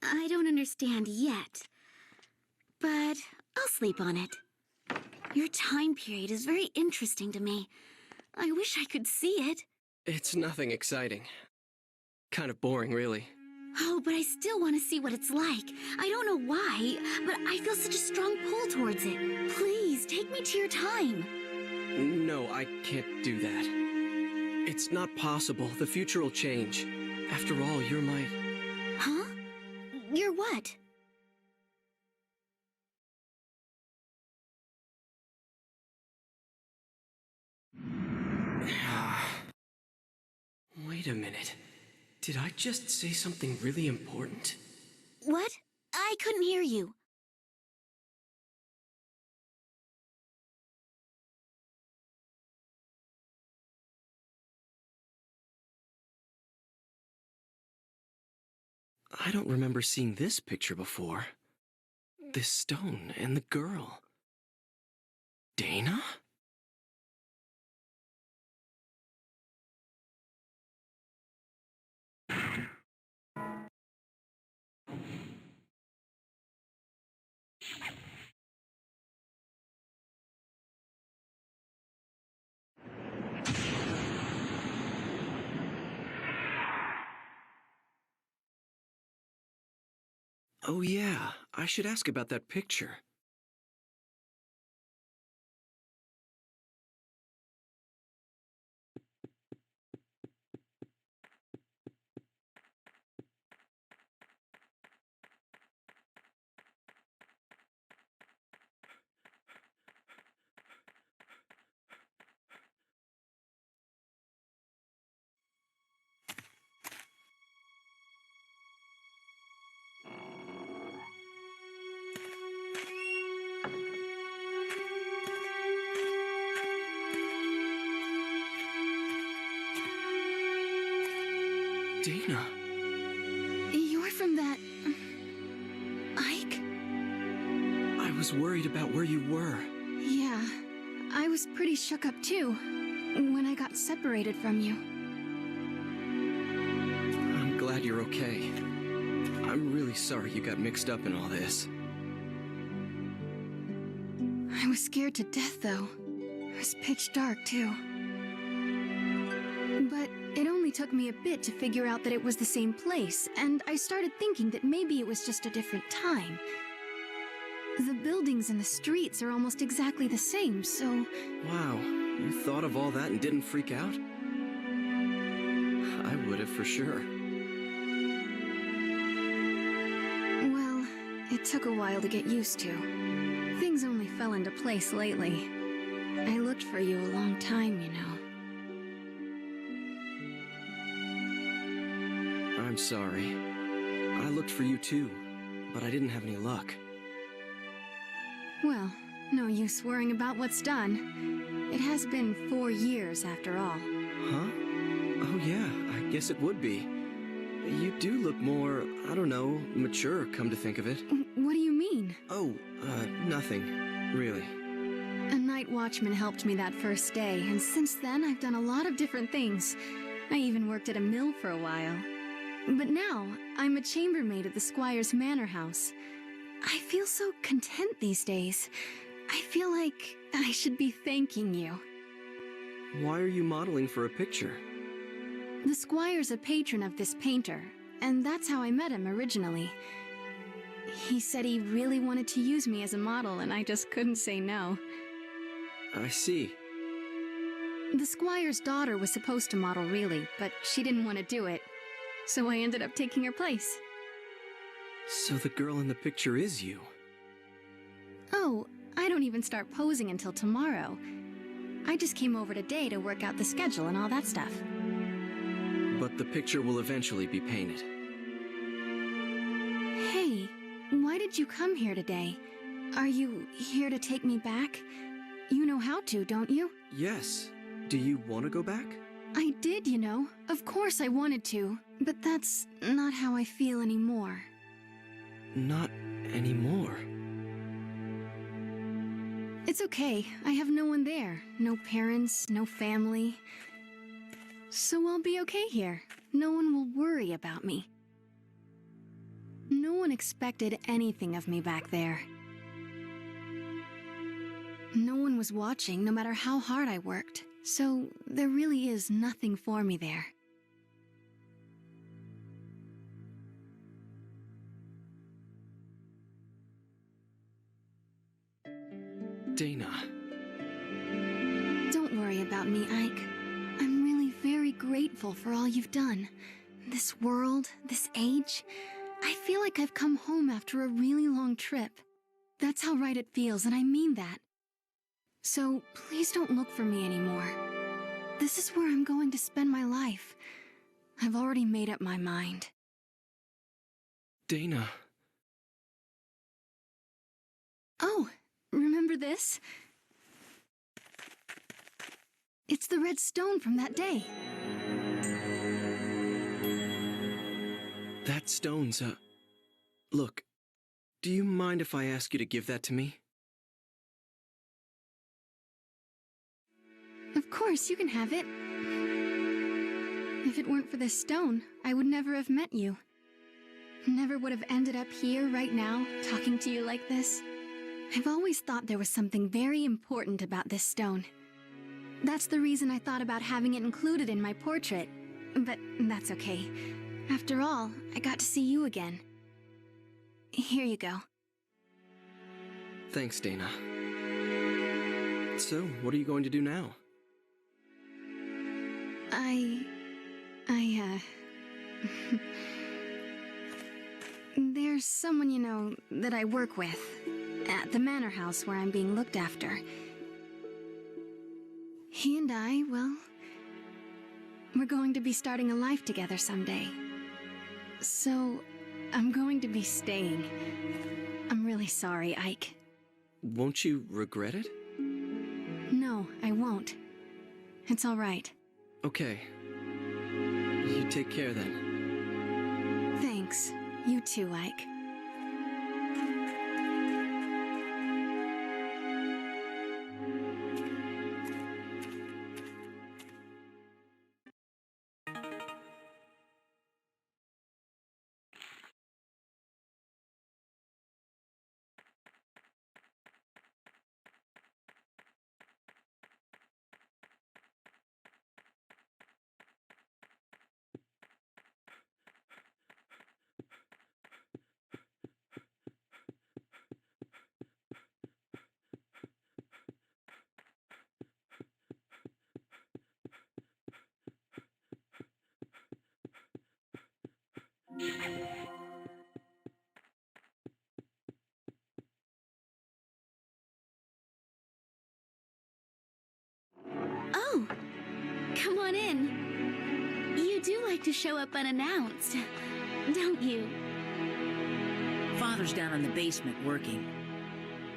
I don't understand yet, but I'll sleep on it. Your time period is very interesting to me. I wish I could see it. It's nothing exciting. Kind of boring, really. Oh, but I still want to see what it's like. I don't know why, but I feel such a strong pull towards it. Please, take me to your time. No, I can't do that. It's not possible. The future will change. After all, you're my... Huh? You're what? Wait a minute. Did I just say something really important? What? I couldn't hear you. I don't remember seeing this picture before. This stone and the girl. Dana? Oh yeah, I should ask about that picture. Dana. You're from that... Ike? I was worried about where you were. Yeah, I was pretty shook up too, when I got separated from you. I'm glad you're okay. I'm really sorry you got mixed up in all this. I was scared to death, though. It was pitch dark, too. But it only took me a bit to figure out that it was the same place, and I started thinking that maybe it was just a different time. The buildings and the streets are almost exactly the same, so... Wow, you thought of all that and didn't freak out? I would have for sure. Well, it took a while to get used to. Things only fell into place lately. I looked for you a long time, you know. I'm sorry. I looked for you too, but I didn't have any luck. Well, no use worrying about what's done. It has been 4 years after all. Huh? Oh yeah, I guess it would be. You do look more, I don't know, mature, come to think of it. What do you mean? Oh, nothing. Really. A night watchman helped me that first day, and since then I've done a lot of different things. I even worked at a mill for a while. But now, I'm a chambermaid at the Squire's manor house. I feel so content these days. I feel like I should be thanking you. Why are you modeling for a picture? The Squire's a patron of this painter, and that's how I met him originally. He said he really wanted to use me as a model, and I just couldn't say no. I see. The Squire's daughter was supposed to model really, but she didn't want to do it. So I ended up taking her place. So the girl in the picture is you? Oh, I don't even start posing until tomorrow. I just came over today to work out the schedule and all that stuff. But the picture will eventually be painted. Hey, why did you come here today? Are you here to take me back? You know how to, don't you? Yes. Do you want to go back? I did, you know. Of course I wanted to. But that's not how I feel anymore. Not anymore. It's okay. I have no one there. No parents, no family. So I'll be okay here. No one will worry about me. No one expected anything of me back there. No one was watching, no matter how hard I worked, so there really is nothing for me there. Dana. Don't worry about me, Ike. I'm really very grateful for all you've done. This world, this age, I feel like I've come home after a really long trip. That's how right it feels, and I mean that. So please don't look for me anymore. This is where I'm going to spend my life. I've already made up my mind. Dana. Oh, remember this? It's the red stone from that day. That stone's Look, do you mind if I ask you to give that to me? Of course, you can have it. If it weren't for this stone, I would never have met you. Never would have ended up here right now, talking to you like this. I've always thought there was something very important about this stone. That's the reason I thought about having it included in my portrait. But that's okay. After all, I got to see you again. Here you go. Thanks, Dana. So, what are you going to do now? There's someone, you know, that I work with at the manor house where I'm being looked after. He and I, well, we're going to be starting a life together someday. So, I'm going to be staying. I'm really sorry, Ike. Won't you regret it? No, I won't. It's all right. Okay. You take care then. Thanks. You too, Ike. Oh, come on in. You do like to show up unannounced, don't you? Father's down in the basement working.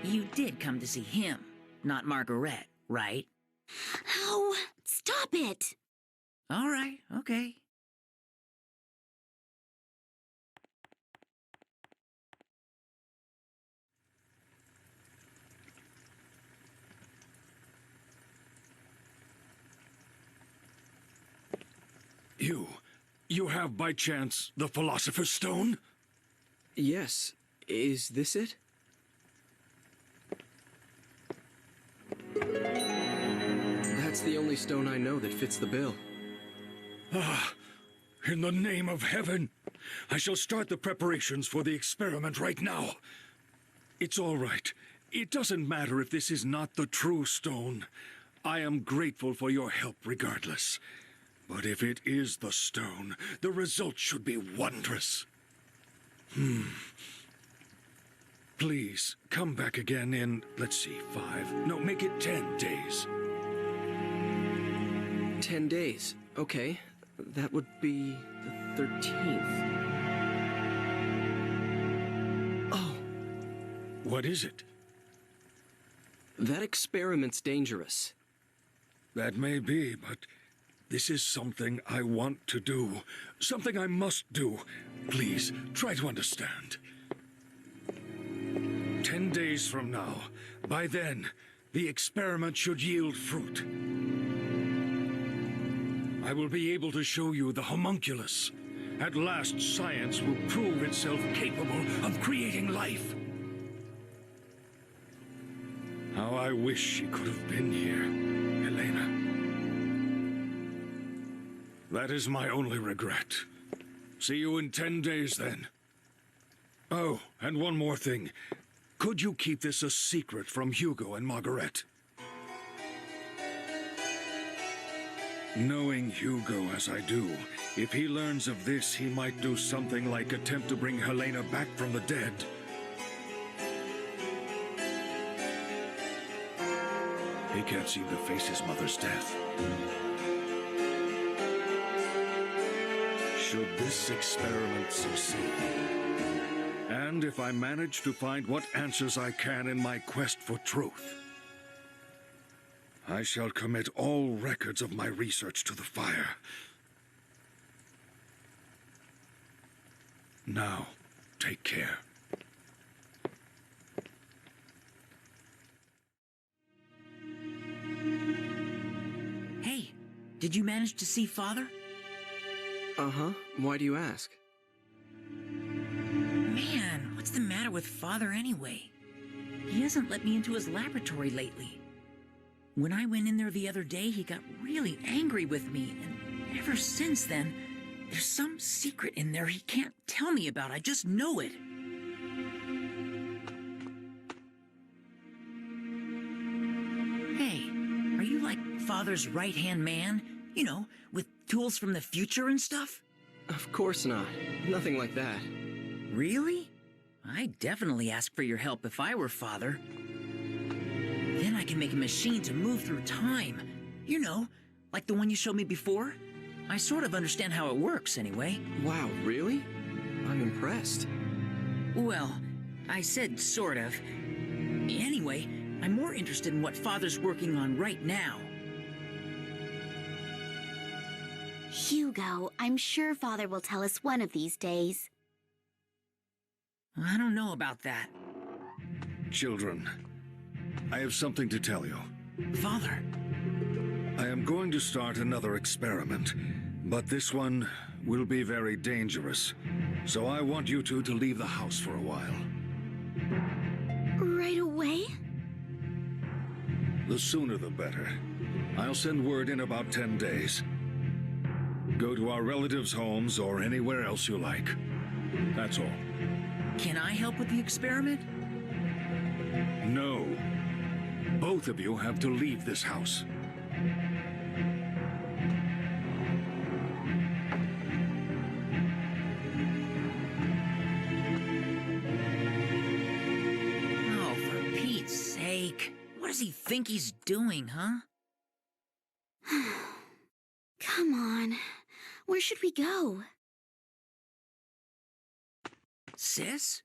You did come to see him, not Margaret, right? Oh, stop it! All right, okay. You have by chance the Philosopher's Stone? Yes. Is this it? That's the only stone I know that fits the bill. Ah, in the name of heaven, I shall start the preparations for the experiment right now. It's all right. It doesn't matter if this is not the true stone. I am grateful for your help regardless. But if it is the stone, the result should be wondrous. Please, come back again in, let's see, 5. No, make it 10 days. 10 days. Okay. That would be the 13th. Oh. What is it? That experiment's dangerous. That may be, but this is something I want to do. Something I must do. Please, try to understand. 10 days from now, by then, the experiment should yield fruit. I will be able to show you the homunculus, At last, science will prove itself capable of creating life. How I wish she could have been here, Helena. That is my only regret. See you in 10 days, then. Oh, and one more thing. Could you keep this a secret from Hugo and Margaret? Knowing Hugo as I do, if he learns of this, he might do something like attempt to bring Helena back from the dead. He can't seem to face his mother's death. Should this experiment succeed, and if I manage to find what answers I can in my quest for truth, I shall commit all records of my research to the fire. Now, take care. Hey, did you manage to see Father? Uh-huh. Why do you ask? Man, what's the matter with Father anyway? He hasn't let me into his laboratory lately. When I went in there the other day, he got really angry with me, and ever since then, there's some secret in there he can't tell me about. I just know it. Hey, are you like Father's right-hand man? You know, with tools from the future and stuff? Of course not. Nothing like that. Really? I'd definitely ask for your help if I were Father. Then I can make a machine to move through time. You know, like the one you showed me before. I sort of understand how it works, anyway. Wow, really? I'm impressed. Well, I said sort of. Anyway, I'm more interested in what Father's working on right now. Hugo, I'm sure Father will tell us one of these days. I don't know about that. Children, I have something to tell you. Father. I am going to start another experiment, but this one will be very dangerous. So I want you two to leave the house for a while. Right away? The sooner the better. I'll send word in about 10 days. Go to our relatives' homes or anywhere else you like. That's all. Can I help with the experiment? No. Both of you have to leave this house. Oh, for Pete's sake. What does he think he's doing, huh? Come on. Where should we go? Sis?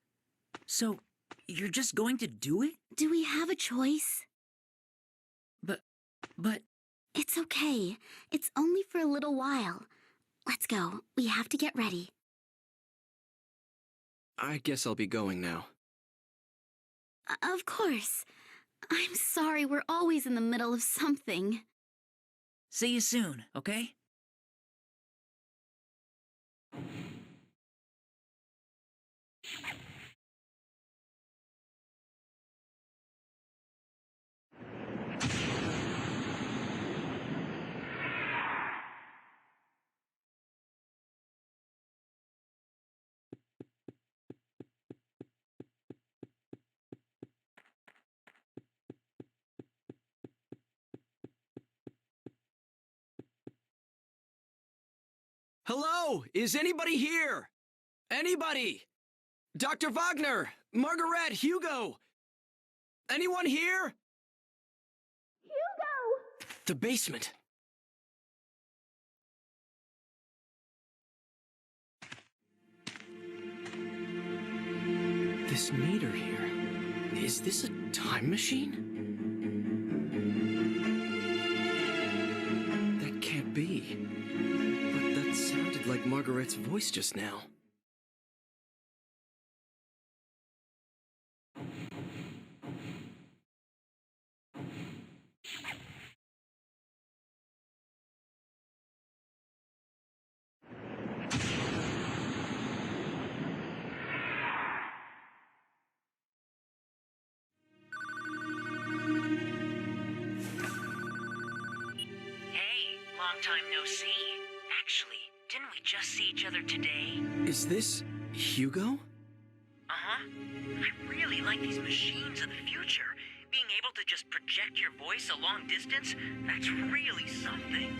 So, you're just going to do it? Do we have a choice? But... It's okay. It's only for a little while. Let's go. We have to get ready. I guess I'll be going now. Of course. I'm sorry, we're always in the middle of something. See you soon, okay? Hello? Is anybody here? Anybody? Dr. Wagner! Margaret! Hugo! Anyone here? Hugo! The basement. This meter here. Is this a time machine? That can't be. But that sounded like Margaret's voice just now. time no see. Actually, didn't we just see each other today? Is this Hugo? Uh-huh. I really like these machines of the future. Being able to just project your voice a long distance, that's really something.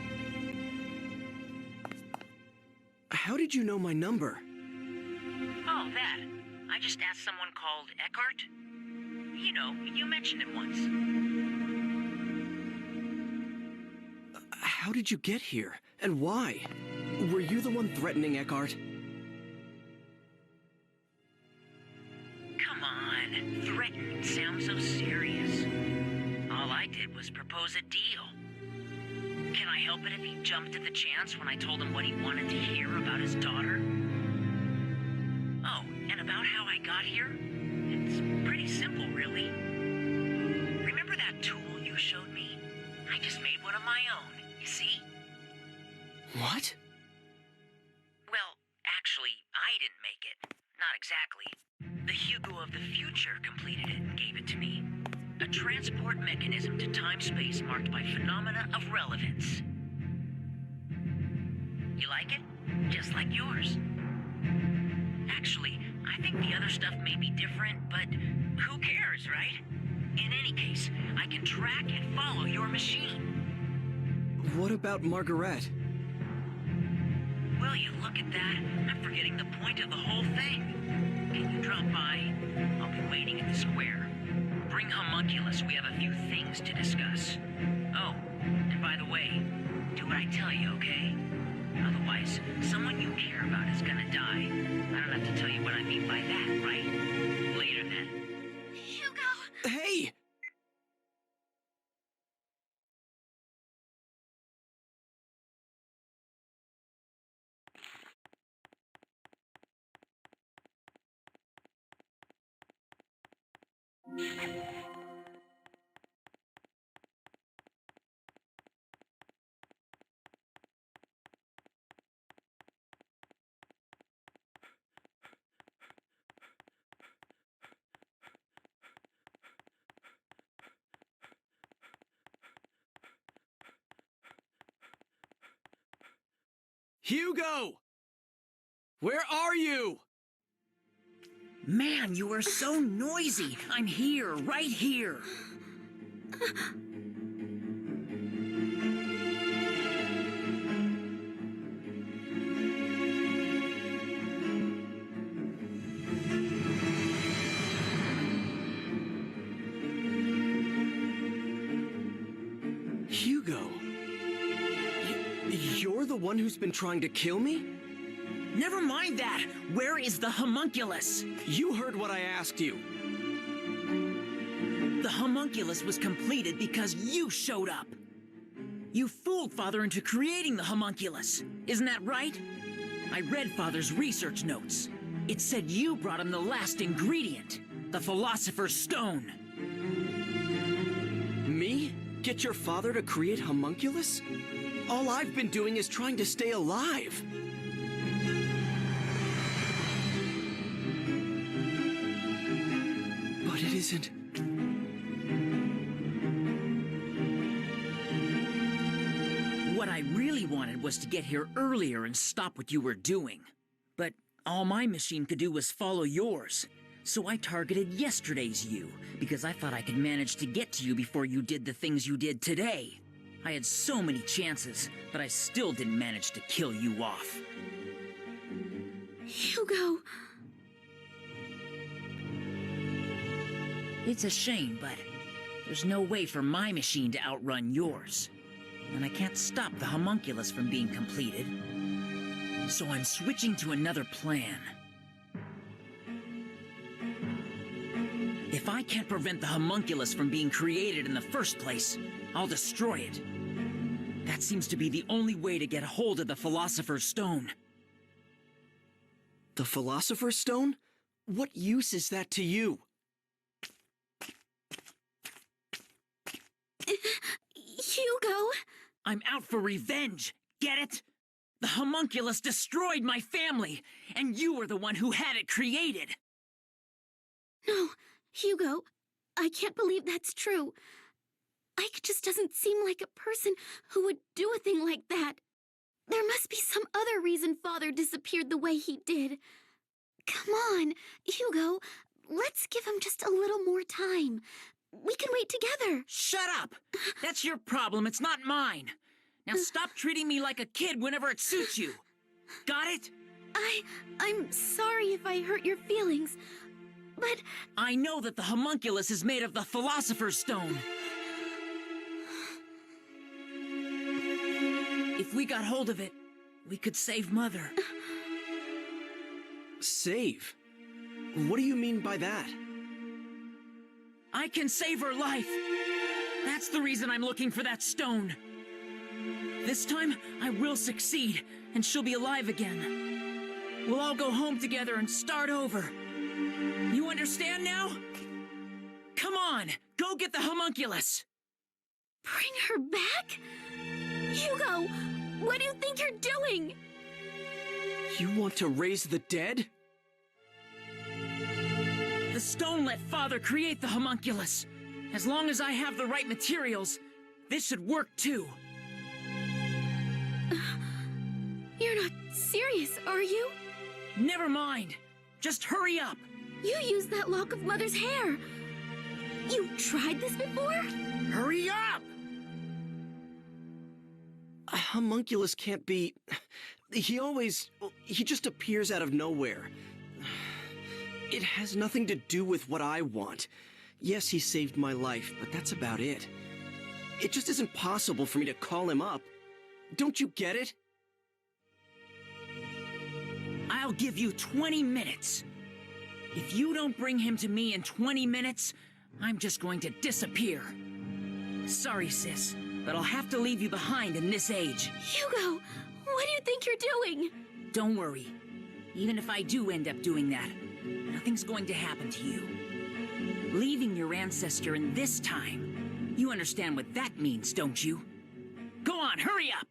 How did you know my number? Oh, that. I just asked someone called Eckhart. You know, you mentioned it once. How did you get here? And why? Were you the one threatening Eckhart? Come on, threaten sounds so serious. All I did was propose a deal. Can I help it if he jumped at the chance when I told him what he wanted to hear about his daughter? Oh, and about how I got here? It's pretty simple, really. Remember that tool you showed me? I just made one of my own, you see? What? Well, actually, I didn't make it. Not exactly. The Hugo of the future completed it and gave it to me. A transport mechanism to time-space marked by phenomena of relevance. You like it? Just like yours. Actually, I think the other stuff may be different, but who cares, right? In any case, I can track and follow your machine. What about Margaret? Will you look at that? I'm forgetting the point of the whole thing. Can you drop by? I'll be waiting at the square. Bring Homunculus, we have a few things to discuss. Oh, and by the way, do what I tell you, okay? Otherwise, someone you care about is gonna die. I don't have to tell you what I mean by that, right? Later then. Hugo! Hey! Hugo! Where are you? Man, you are so noisy. I'm here, right here. Hugo. You're the one who's been trying to kill me? Never mind that. Where is the homunculus? You heard what I asked you. The homunculus was completed because you showed up. You fooled Father into creating the homunculus. Isn't that right? I read Father's research notes. It said you brought him the last ingredient, the Philosopher's Stone. Me? Get your father to create Homunculus? All I've been doing is trying to stay alive. But it isn't... What I really wanted was to get here earlier and stop what you were doing. But all my machine could do was follow yours. So I targeted yesterday's you, because I thought I could manage to get to you before you did the things you did today. I had so many chances, but I still didn't manage to kill you off. Hugo! It's a shame, but there's no way for my machine to outrun yours. And I can't stop the homunculus from being completed. So I'm switching to another plan. If I can't prevent the homunculus from being created in the first place, I'll destroy it. That seems to be the only way to get a hold of the Philosopher's Stone. The Philosopher's Stone? What use is that to you? Hugo! I'm out for revenge, get it? The homunculus destroyed my family, and you were the one who had it created. No, Hugo, I can't believe that's true. Ike just doesn't seem like a person who would do a thing like that. There must be some other reason Father disappeared the way he did. Come on, Hugo, let's give him just a little more time. We can wait together. Shut up! That's your problem, it's not mine. Now stop treating me like a kid whenever it suits you. Got it? I'm sorry if I hurt your feelings, but... I know that the homunculus is made of the Philosopher's Stone. If we got hold of it, we could save Mother. Save? What do you mean by that? I can save her life. That's the reason I'm looking for that stone. This time, I will succeed, and she'll be alive again. We'll all go home together and start over. You understand now? Come on, go get the homunculus. Bring her back? Hugo, what do you think you're doing? You want to raise the dead? The stone let Father create the homunculus. As long as I have the right materials, this should work too. You're not serious, are you? Never mind. Just hurry up. You used that lock of Mother's hair. You tried this before? Hurry up! A homunculus can't be... He just appears out of nowhere. It has nothing to do with what I want. Yes, he saved my life, but that's about it. It just isn't possible for me to call him up. Don't you get it? I'll give you 20 minutes. If you don't bring him to me in 20 minutes, I'm just going to disappear. Sorry, sis, but I'll have to leave you behind in this age. Hugo, what do you think you're doing? Don't worry. Even if I do end up doing that, nothing's going to happen to you. Leaving your ancestor in this time, you understand what that means, don't you? Go on, hurry up!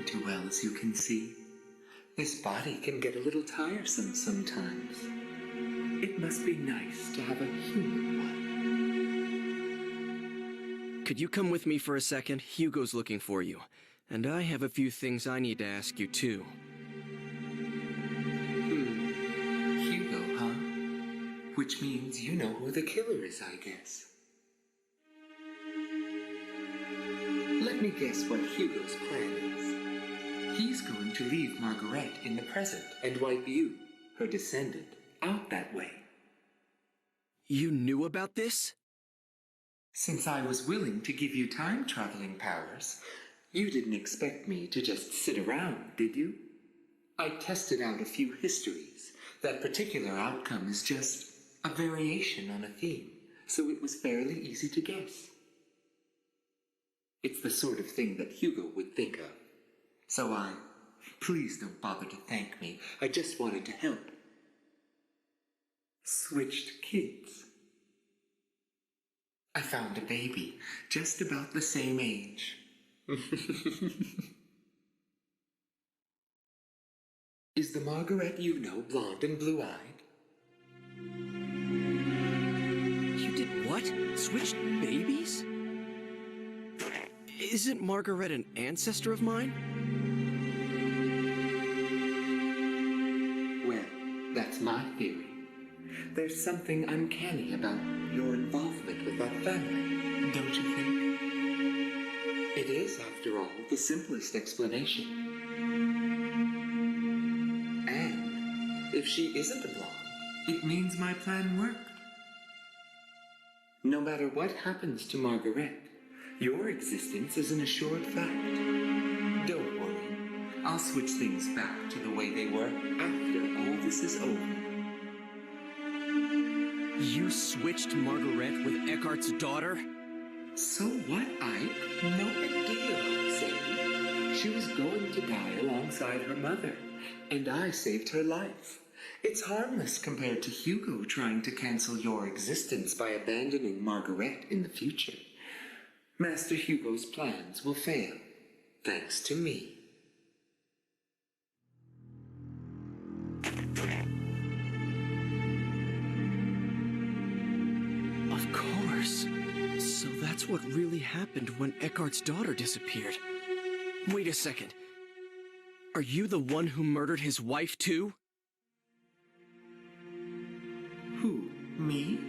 Too well, as you can see. This body can get a little tiresome sometimes. It must be nice to have a human one. Could you come with me for a second? Hugo's looking for you. And I have a few things I need to ask you, too. Hugo, huh? Which means you know who the killer is, I guess. Let me guess what Hugo's plan is. He's going to leave Margaret in the present and wipe you, her descendant, out that way. You knew about this? Since I was willing to give you time-traveling powers, you didn't expect me to just sit around, did you? I tested out a few histories. That particular outcome is just a variation on a theme, so it was fairly easy to guess. It's the sort of thing that Hugo would think of. So please don't bother to thank me. I just wanted to help. Switched kids. I found a baby, just about the same age. Is the Margaret you know blonde and blue-eyed? You did what? Switched babies? Isn't Margaret an ancestor of mine? Well, that's my theory. There's something uncanny about your involvement with that family, don't you think? It is, after all, the simplest explanation. And if she isn't a blonde, it means my plan worked. No matter what happens to Margaret, your existence is an assured fact. Don't worry, I'll switch things back to the way they were after all this is over. You switched Margaret with Eckhart's daughter? So what, Ike? No big deal, I'd say. She was going to die alongside her mother, and I saved her life. It's harmless compared to Hugo trying to cancel your existence by abandoning Margaret in the future. Master Hugo's plans will fail, thanks to me. Of course. So that's what really happened when Eckhart's daughter disappeared. Wait a second. Are you the one who murdered his wife too? Who? Me?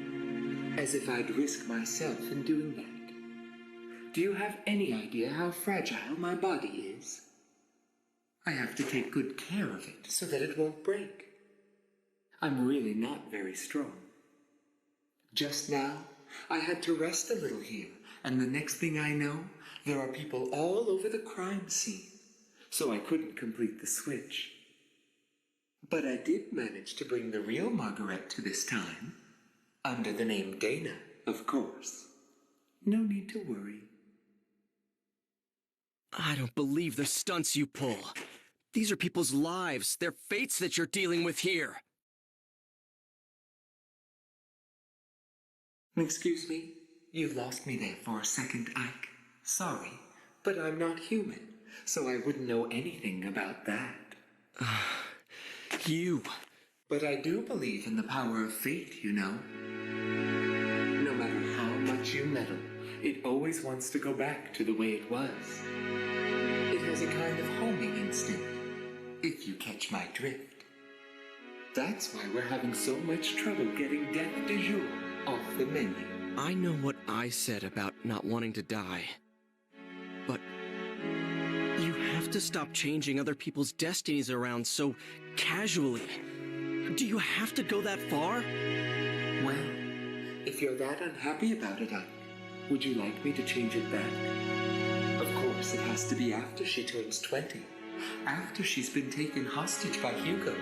As if I'd risk myself in doing that. Do you have any idea how fragile my body is? I have to take good care of it so that it won't break. I'm really not very strong. Just now, I had to rest a little here, and the next thing I know, there are people all over the crime scene, so I couldn't complete the switch. But I did manage to bring the real Margaret to this time, under the name Dana, of course. No need to worry. I don't believe the stunts you pull. These are people's lives, their fates that you're dealing with here. Excuse me? You lost me there for a second, Ike. Sorry, but I'm not human, so I wouldn't know anything about that. You. But I do believe in the power of fate, you know. No matter how much you meddle, it always wants to go back to the way it was. It has a kind of homing instinct, if you catch my drift. That's why we're having so much trouble getting death du jour off the menu. I know what I said about not wanting to die. But you have to stop changing other people's destinies around so casually. Do you have to go that far? Well, if you're that unhappy about it, Ike, would you like me to change it back? Of course, it has to be after she turns 20. After she's been taken hostage by Hugo.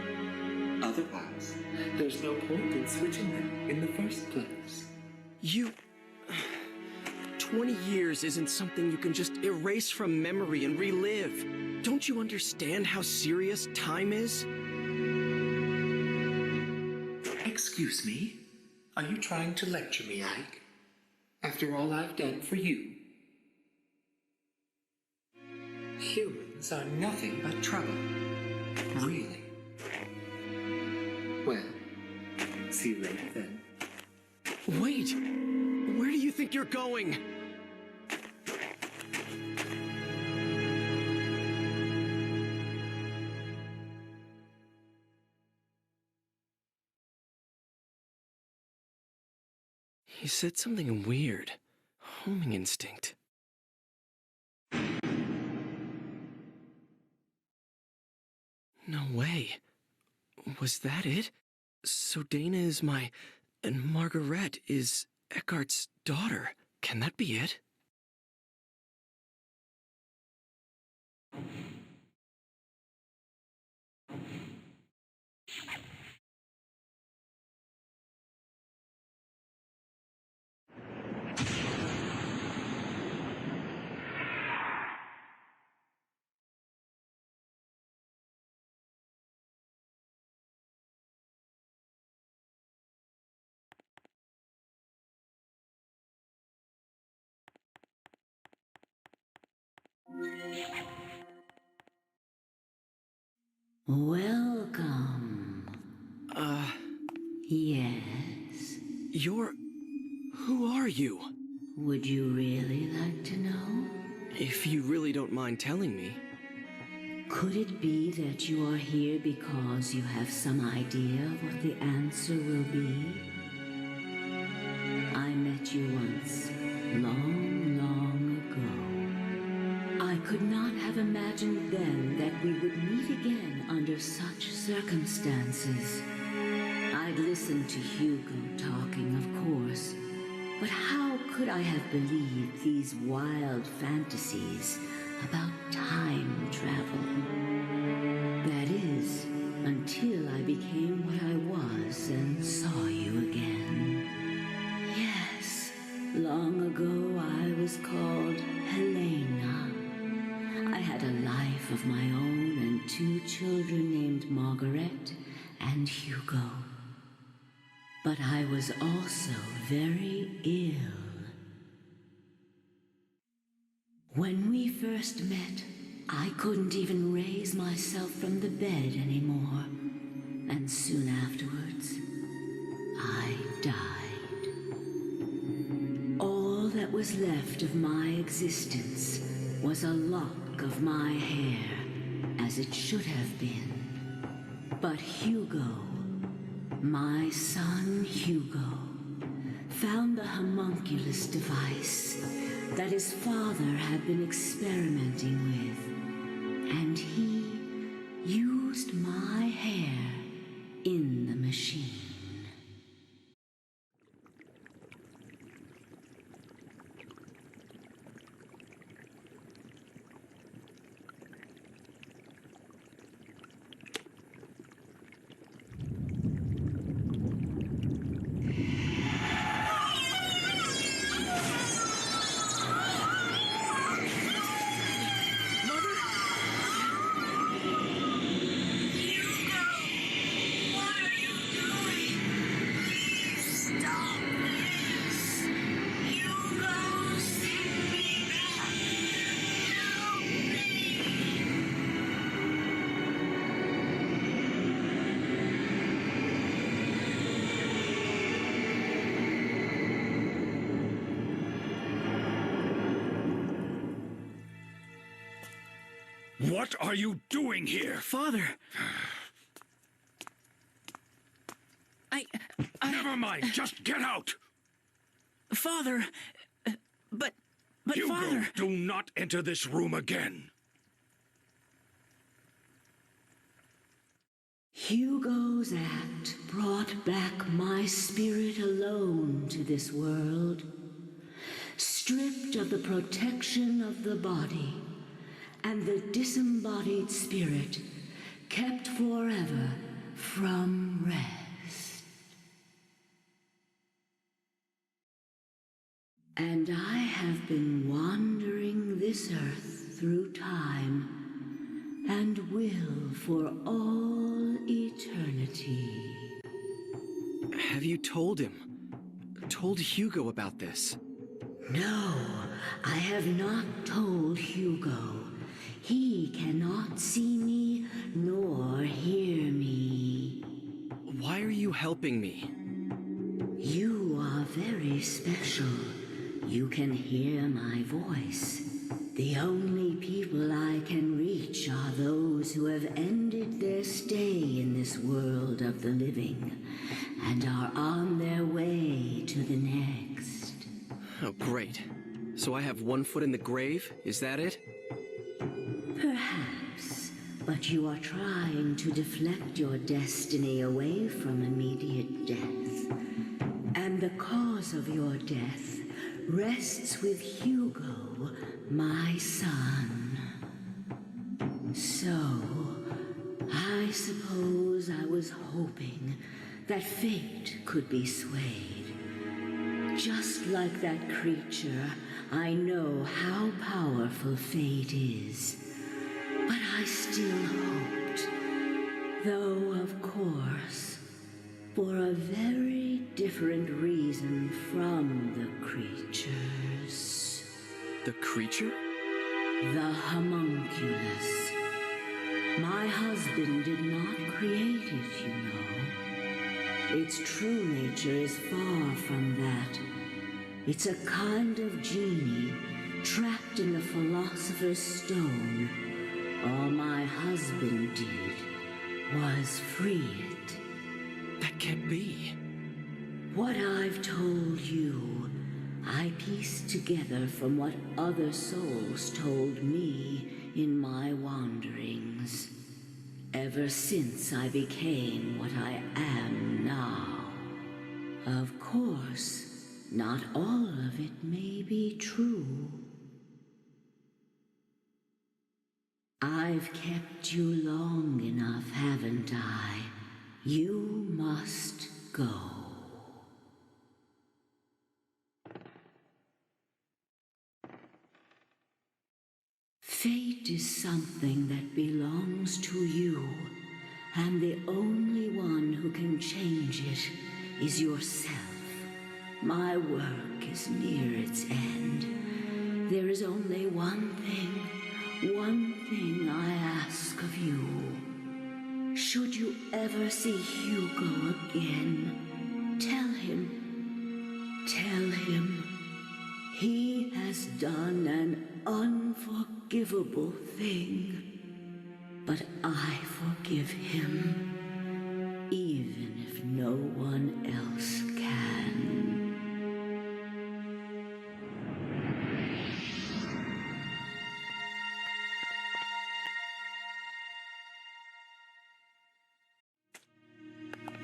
Otherwise, there's no point in switching them in the first place. 20 years isn't something you can just erase from memory and relive. Don't you understand how serious time is? Excuse me? Are you trying to lecture me, Ike? After all I've done for you? Humans are nothing but trouble. Really. Well, see you later then. Wait! Where do you think you're going? He said something weird. Homing instinct. No way. Was that it? So Dana is and Margaret is Eckhart's daughter. Can that be it? Welcome. Yes. Who are you? Would you really like to know? If you really don't mind telling me. Could it be that you are here because you have some idea what the answer will be? I met you once, long, long ago. I could not have imagined then that we would meet again under such circumstances. I'd listened to Hugo talking, of course, but how could I have believed these wild fantasies about time travel? That is, until I became what I was and saw you again. Yes, long ago I was called Helena. I had a life of my own and 2 children named Margaret and Hugo. But I was also very ill. When we first met, I couldn't even raise myself from the bed anymore. And soon afterwards, I died. All that was left of my existence was a lock of my hair, as it should have been. But Hugo, my son Hugo, found the homunculus device that his father had been experimenting with, and he used my hair in the machine. What are you doing here? Father! Never mind, just get out! Father, but Hugo, Father... do not enter this room again. Hugo's act brought back my spirit alone to this world, stripped of the protection of the body, and the disembodied spirit kept forever from rest. And I have been wandering this earth through time, and will for all eternity. Have you told him? Told Hugo about this? No, I have not told Hugo. He cannot see me nor hear me. Why are you helping me? You are very special. You can hear my voice. The only people I can reach are those who have ended their stay in this world of the living and are on their way to the next. Oh, great. So I have one foot in the grave? Is that it? Perhaps, but you are trying to deflect your destiny away from immediate death. And the cause of your death rests with Hugo, my son. So, I suppose I was hoping that fate could be swayed. Just like that creature, I know how powerful fate is. But I still hoped, though of course, for a very different reason from the creatures. The creature? The homunculus. My husband did not create it, you know. Its true nature is far from that. It's a kind of genie trapped in the philosopher's stone, All my husband did was free it. That can't be. What I've told you, I pieced together from what other souls told me in my wanderings. Ever since I became what I am now. Of course, not all of it may be true. I've kept you long enough, haven't I? You must go. Fate is something that belongs to you, and the only one who can change it is yourself. My work is near its end. There is only one thing I ask of you. Should you ever see Hugo again, tell him he has done an unforgivable thing, but I forgive him, even if no one else can.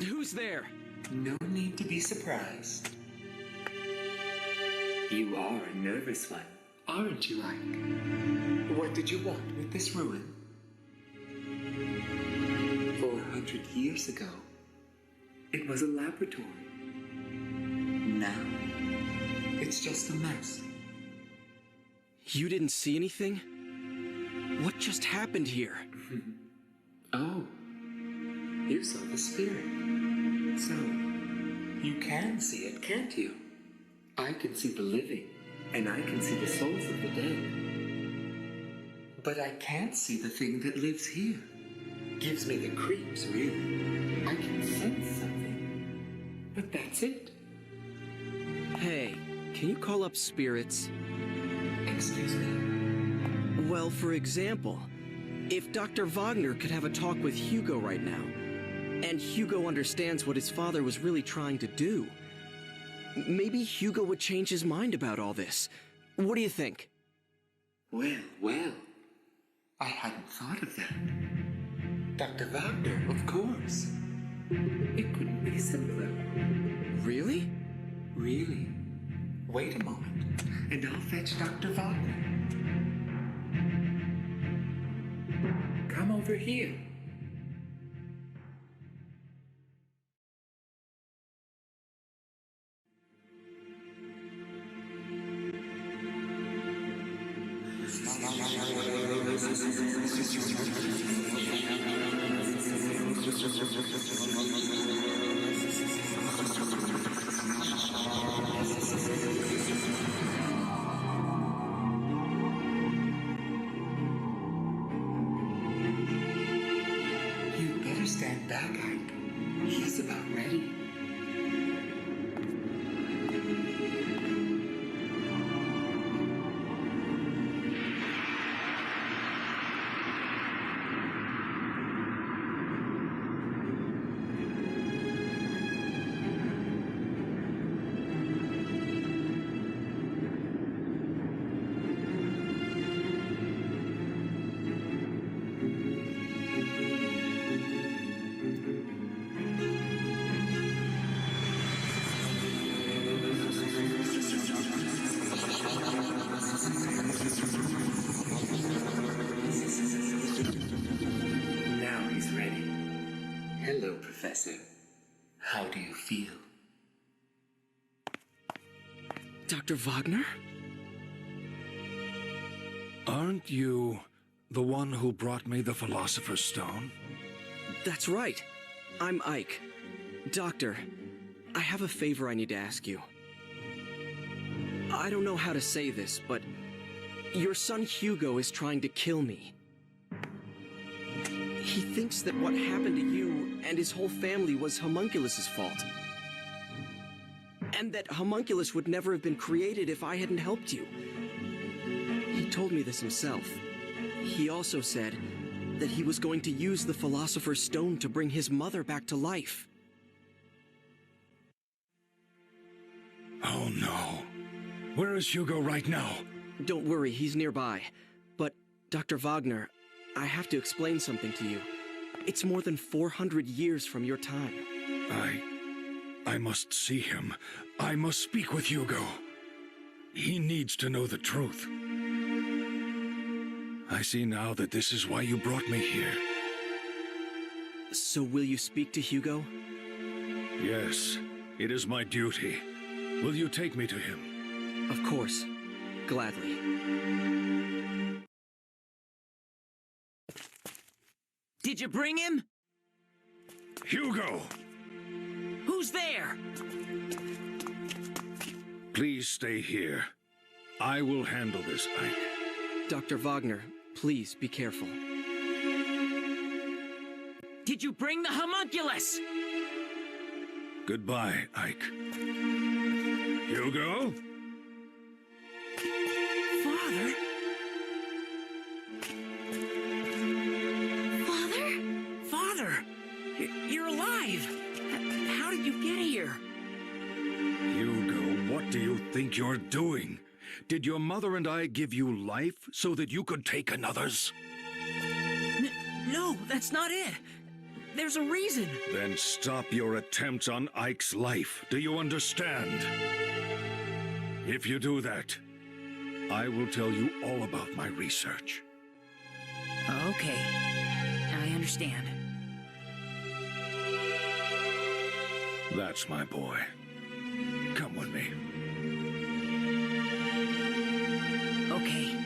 Who's there? No need to be surprised. You are a nervous one, aren't you, Ike? What did you want with this ruin? 400 years ago, it was a laboratory. Now, it's just a mess. You didn't see anything? What just happened here? Oh, you saw the spirit. So, you can see it, can't you? I can see the living, and I can see the souls of the dead. But I can't see the thing that lives here. Gives me the creeps, really. I can sense something, but that's it. Hey, can you call up spirits? Excuse me? Well, for example, if Dr. Wagner could have a talk with Hugo right now, and Hugo understands what his father was really trying to do, maybe Hugo would change his mind about all this. What do you think? Well, I hadn't thought of that. Dr. Wagner, of course. It couldn't be simpler. Really? Really? Wait a moment, and I'll fetch Dr. Wagner. Come over here. You'd better stand back, Ike. He's about ready. Now he's ready. Hello, Professor. How do you feel? Dr. Wagner? Aren't you the one who brought me the Philosopher's Stone? That's right. I'm Ike. Doctor, I have a favor I need to ask you. I don't know how to say this, but your son Hugo is trying to kill me. He thinks that what happened to you and his whole family was Homunculus's fault. And that Homunculus would never have been created if I hadn't helped you. He told me this himself. He also said that he was going to use the Philosopher's Stone to bring his mother back to life. Oh no. Where is Hugo right now? Don't worry, he's nearby. But, Dr. Wagner, I have to explain something to you. It's more than 400 years from your time. I must see him. I must speak with Hugo. He needs to know the truth. I see now that this is why you brought me here. So will you speak to Hugo? Yes, it is my duty. Will you take me to him? Of course. Gladly. Did you bring him? Hugo! Who's there? Please stay here. I will handle this, Ike. Dr. Wagner, please be careful. Did you bring the homunculus? Goodbye, Ike. Hugo? Father? Father? Father! You're alive! How did you get here? Hugo, what do you think you're doing? Did your mother and I give you life so that you could take another's? No, that's not it. There's a reason. Then stop your attempts on Ike's life. Do you understand? If you do that, I will tell you all about my research. Okay, I understand. That's my boy. Come with me. Okay.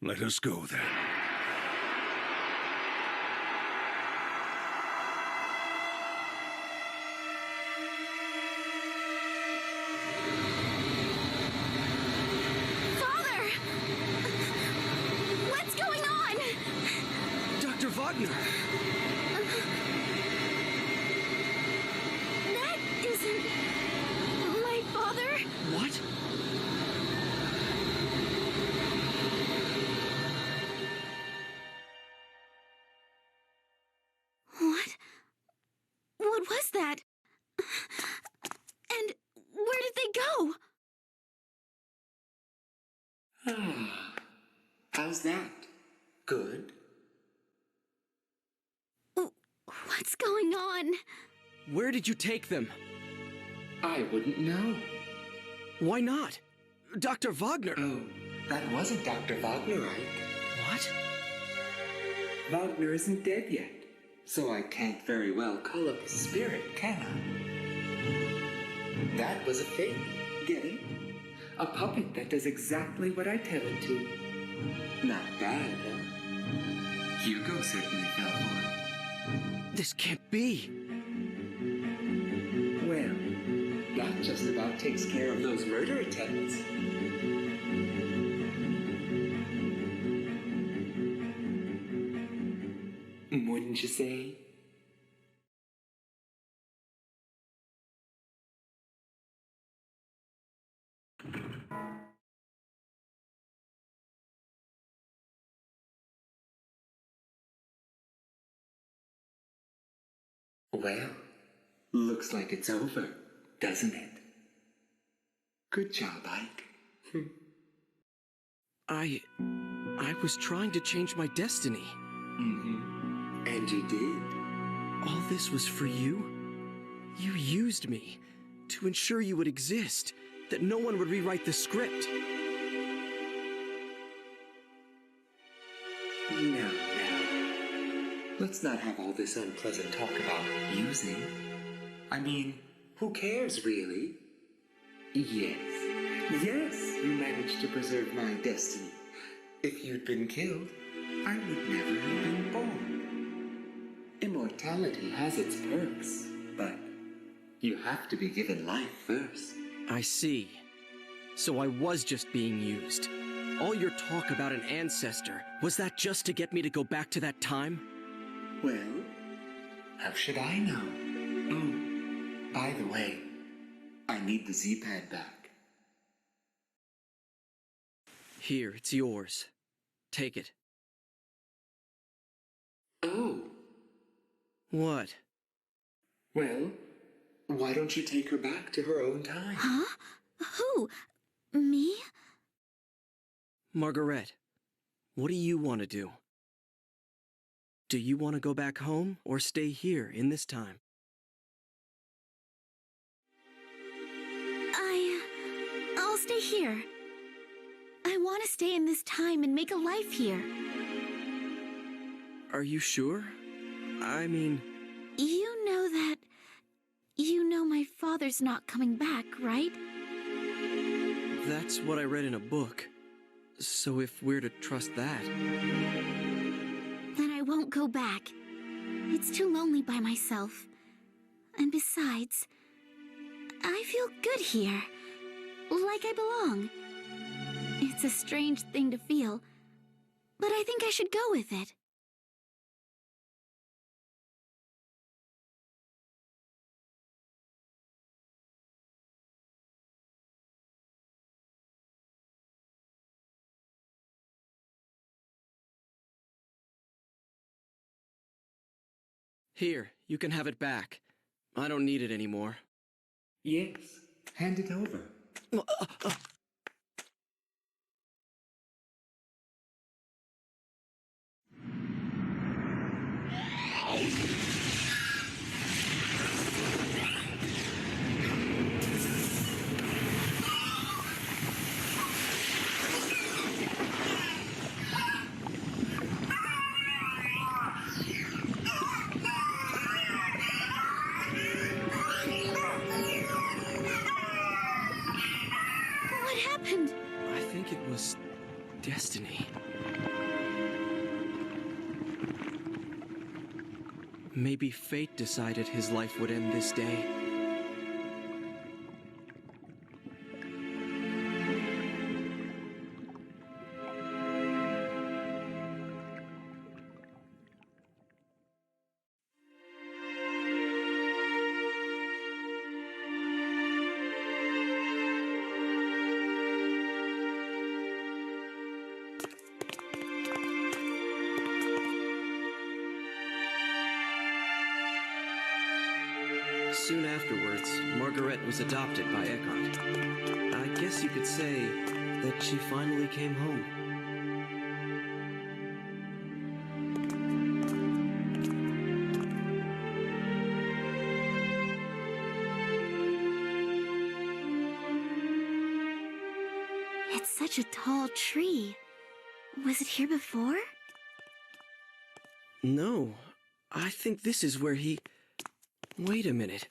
Let us go then. Father! What's going on? Dr. Wagner! That isn't my father. What? What was that? And where did they go? How's that? Good? What's going on? Where did you take them? I wouldn't know. Why not? Dr. Wagner! Oh, that wasn't Dr. Wagner, right? What? Wagner isn't dead yet, so I can't very well call up his spirit, can I? That was a fake, get it? A puppet that does exactly what I tell it to. Not bad, huh? Hugo certainly fell for it. This can't be. Well, that just about takes care of those murder attempts. Wouldn't you say? Well, looks like it's over, doesn't it? Good job, Ike. I was trying to change my destiny. Mm-hmm. And you did. All this was for you? You used me to ensure you would exist, that no one would rewrite the script. No. Let's not have all this unpleasant talk about using. I mean, who cares, really? Yes, you managed to preserve my destiny. If you'd been killed, I would never have been born. Immortality has its perks, but you have to be given life first. I see. So I was just being used. All your talk about an ancestor, was that just to get me to go back to that time? Well, how should I know? Oh, by the way, I need the Z-pad back. Here, it's yours. Take it. Oh, What? well, why don't you take her back to her own time? Huh? Who? Me? Margaret, what do you want to do? Do you want to go back home or stay here in this time? I'll stay here. I want to stay in this time and make a life here. Are you sure? I mean, You know that... You know my father's not coming back, right? that's what I read in a book. So if we're to trust that... Then I won't go back. It's too lonely by myself. And besides, I feel good here. Like I belong. It's a strange thing to feel, but I think I should go with it. Here, you can have it back. I don't need it anymore. Yes, hand it over. What happened? I think it was destiny. Maybe fate decided his life would end this day. Soon afterwards, Margaret was adopted by Eckhart. I guess you could say that she finally came home. It's such a tall tree. Was it here before? No, I think this is where he... Wait a minute.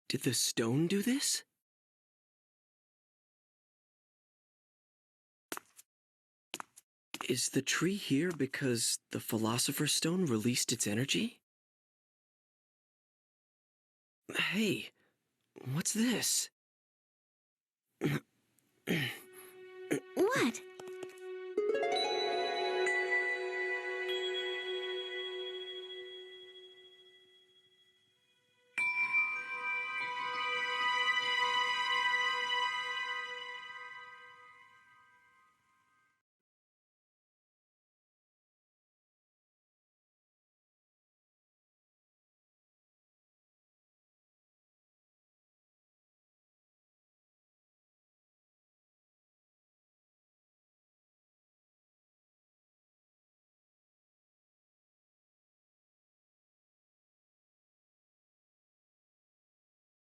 Did the stone do this? Is the tree here because the Philosopher's Stone released its energy? Hey, what's this? What?